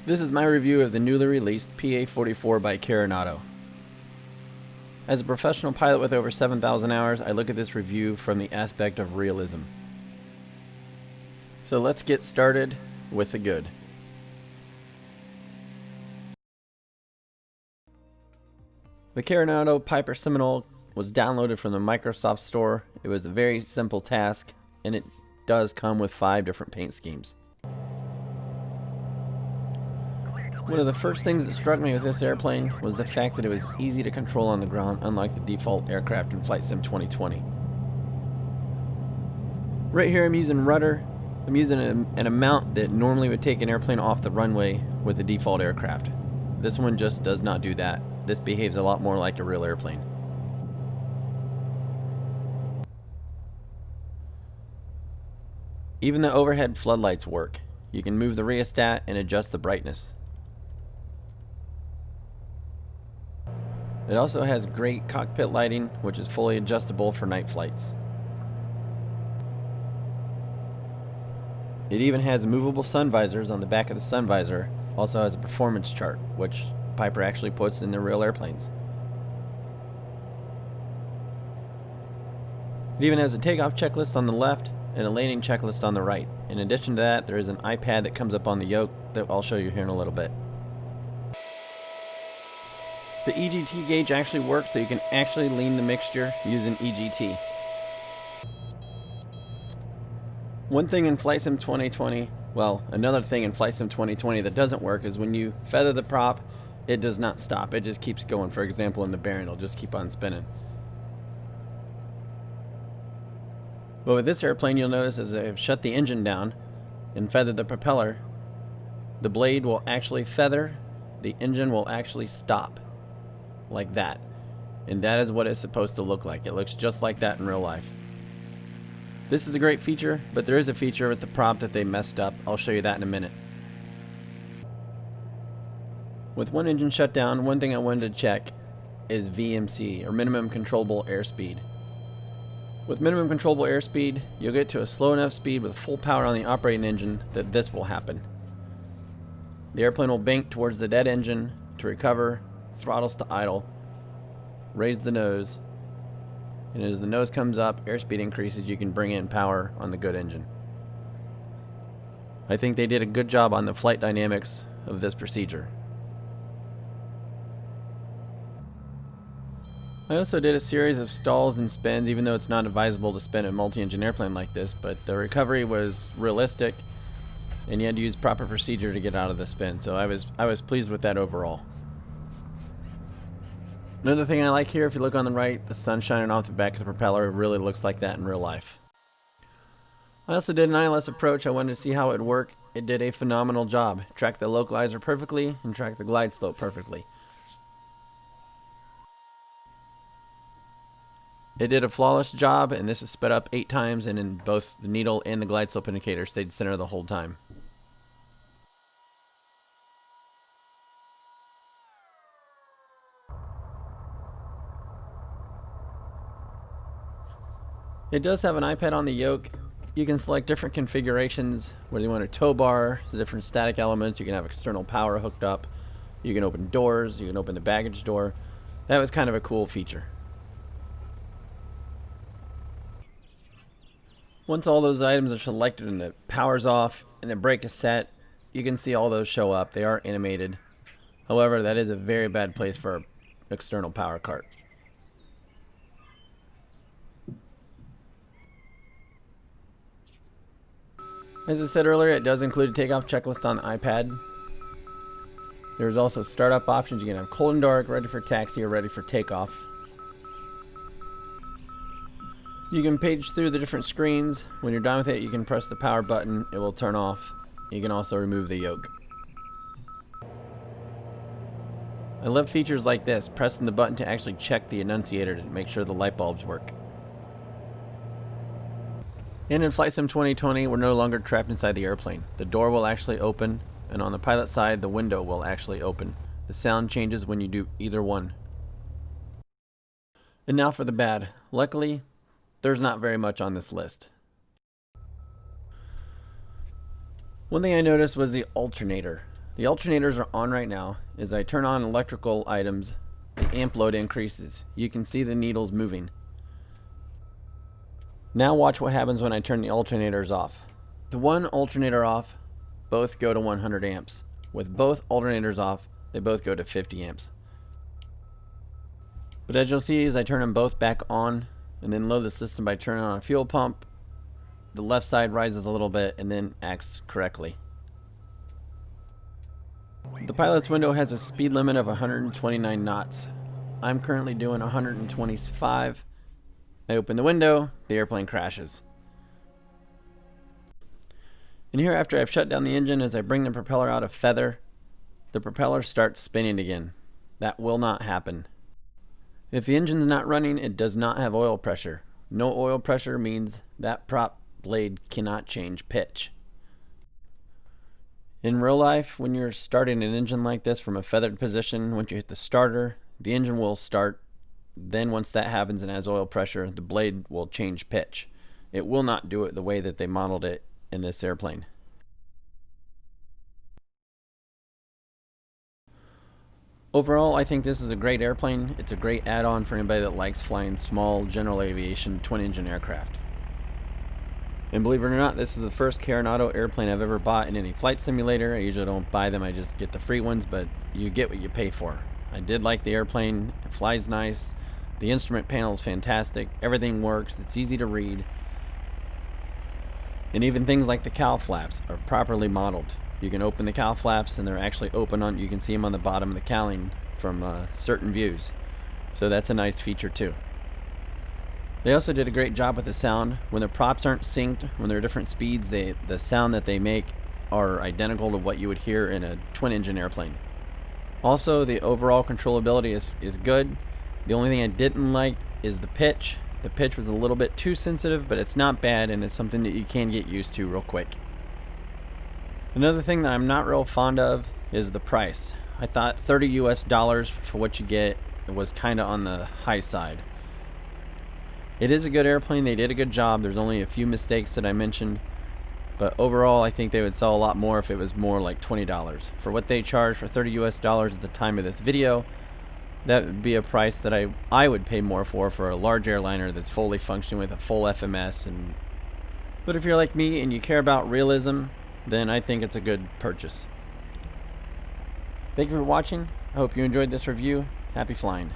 This is my review of the newly released PA-44 by Carenado. As a professional pilot with over 7,000 hours, I look at this review from the aspect of realism. So let's get started with the good. The Carenado Piper Seminole was downloaded from the Microsoft Store. It was a very simple task, and it does come with 5 different paint schemes. One of the first things that struck me with this airplane was the fact that it was easy to control on the ground, unlike the default aircraft in Flight Sim 2020. Right here I'm using rudder. I'm using an amount that normally would take an airplane off the runway with the default aircraft. This one just does not do that. This behaves a lot more like a real airplane. Even the overhead floodlights work. You can move the rheostat and adjust the brightness. It also has great cockpit lighting, which is fully adjustable for night flights. It even has movable sun visors on the back of the sun visor. Also has a performance chart, which Piper actually puts in their real airplanes. It even has a takeoff checklist on the left and a landing checklist on the right. In addition to that, there is an iPad that comes up on the yoke that I'll show you here in a little bit. The EGT gauge actually works, so you can actually lean the mixture using EGT. One thing in Flight Sim 2020, well, another thing in Flight Sim 2020 that doesn't work is when you feather the prop, it does not stop. It just keeps going. For example, in the bearing, it'll just keep on spinning. But with this airplane, you'll notice as I've shut the engine down and feathered the propeller, the blade will actually feather, the engine will actually stop. Like that. And that is what it's supposed to look like. It looks just like that in real life. This is a great feature, but there is a feature with the prop that they messed up. I'll show you that in a minute. With one engine shut down, one thing I wanted to check is VMC, or minimum controllable airspeed. With minimum controllable airspeed, you'll get to a slow enough speed with full power on the operating engine that this will happen. The airplane will bank towards the dead engine to recover, throttles to idle, raise the nose, and as the nose comes up, airspeed increases, you can bring in power on the good engine. I think they did a good job on the flight dynamics of this procedure. I also did a series of stalls and spins, even though it's not advisable to spin a multi-engine airplane like this, but the recovery was realistic and you had to use proper procedure to get out of the spin, so I was pleased with that overall. Another thing I like here, if you look on the right, the sun shining off the back of the propeller really looks like that in real life. I also did an ILS approach. I wanted to see how it would work. It did a phenomenal job. It tracked the localizer perfectly and tracked the glide slope perfectly. It did a flawless job, and this is sped up 8 times, and in both the needle and the glide slope indicator stayed center the whole time. It does have an iPad on the yoke. You can select different configurations, whether you want a tow bar, the different static elements. You can have external power hooked up. You can open doors. You can open the baggage door. That was kind of a cool feature. Once all those items are selected and the power's off and the brake is set, you can see all those show up. They are animated. However, that is a very bad place for an external power cart. As I said earlier, it does include a takeoff checklist on the iPad. There's also startup options. You can have cold and dark, ready for taxi, or ready for takeoff. You can page through the different screens. When you're done with it, you can press the power button. It will turn off. You can also remove the yoke. I love features like this, pressing the button to actually check the annunciator to make sure the light bulbs work. And in Flight Sim 2020, we're no longer trapped inside the airplane. The door will actually open, and on the pilot side, the window will actually open. The sound changes when you do either one. And now for the bad. Luckily, there's not very much on this list. One thing I noticed was the alternator. The alternators are on right now. As I turn on electrical items, the amp load increases. You can see the needles moving. Now watch what happens when I turn the alternators off. The one alternator off, both go to 100 amps. With both alternators off, they both go to 50 amps. But as you'll see, as I turn them both back on and then load the system by turning on a fuel pump, the left side rises a little bit and then acts correctly. The pilot's window has a speed limit of 129 knots. I'm currently doing 125. I open the window, the airplane crashes. And here, after I've shut down the engine, as I bring the propeller out of feather, the propeller starts spinning again. That will not happen. If the engine's not running, it does not have oil pressure. No oil pressure means that prop blade cannot change pitch. In real life, when you're starting an engine like this from a feathered position, once you hit the starter, the engine will start. Then once that happens and has oil pressure, the blade will change pitch. It will not do it the way that they modeled it in this airplane. Overall, I think this is a great airplane. It's a great add-on for anybody that likes flying small general aviation twin-engine aircraft. And believe it or not, this is the first Carenado airplane I've ever bought in any flight simulator. I usually don't buy them, I just get the free ones, but you get what you pay for. I did like the airplane. It flies nice. The instrument panel is fantastic. Everything works. It's easy to read. And even things like the cowl flaps are properly modeled. You can open the cowl flaps and they're actually open on, you can see them on the bottom of the cowling from certain views. So that's a nice feature too. They also did a great job with the sound. When the props aren't synced, when they're different speeds, the sound that they make are identical to what you would hear in a twin engine airplane. Also, the overall controllability is good. The only thing I didn't like is the pitch. The pitch was a little bit too sensitive, but it's not bad, and it's something that you can get used to real quick. Another thing that I'm not real fond of is the price. I thought $30 US for what you get was kind of on the high side. It is a good airplane. They did a good job. There's only a few mistakes that I mentioned, but overall I think they would sell a lot more if it was more like $20. For what they charge for $30 US at the time of this video, that would be a price that I would pay more for a large airliner that's fully functioning with a full FMS. But if you're like me and you care about realism, then I think it's a good purchase. Thank you for watching. I hope you enjoyed this review. Happy flying.